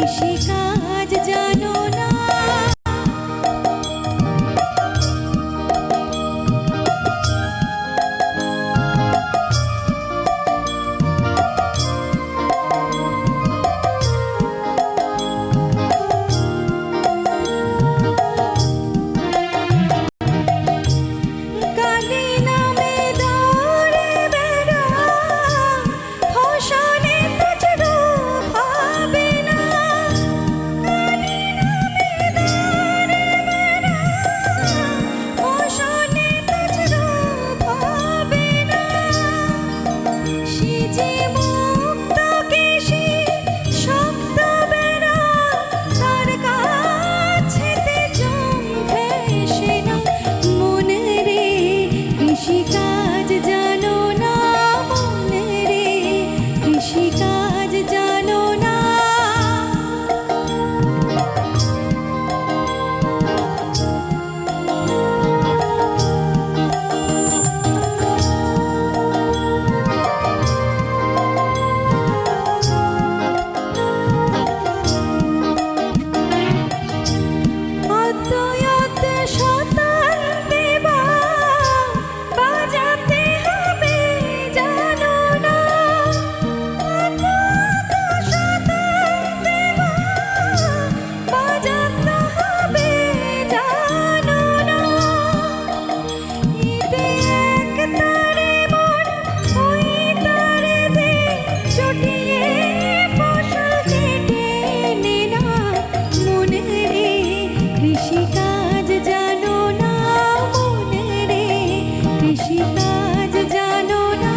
কৃষিকাজ জানো না। কৃষিকাজ জানো না মনে রে, কৃষিকাজ জানো না। কৃষিকাজ জানো না মনে রে, কৃষিকাজ জানো না।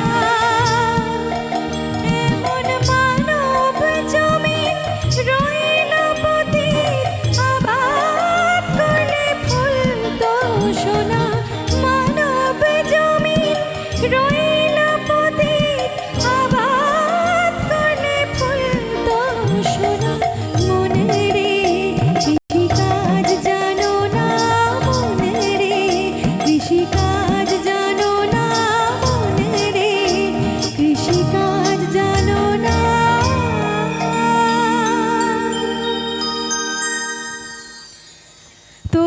এমন মানব জমি রইল পতিত, আবাদ করলে ফুল তো সোনা। মানব জমি রইল পতিত, আবাদ করলে ফুল তো সোনা। মনে রে কৃষিকাজ জানো না মনে রে, কৃষিকাজ জানো না মনে রে, কৃষিকাজ জানো না। তো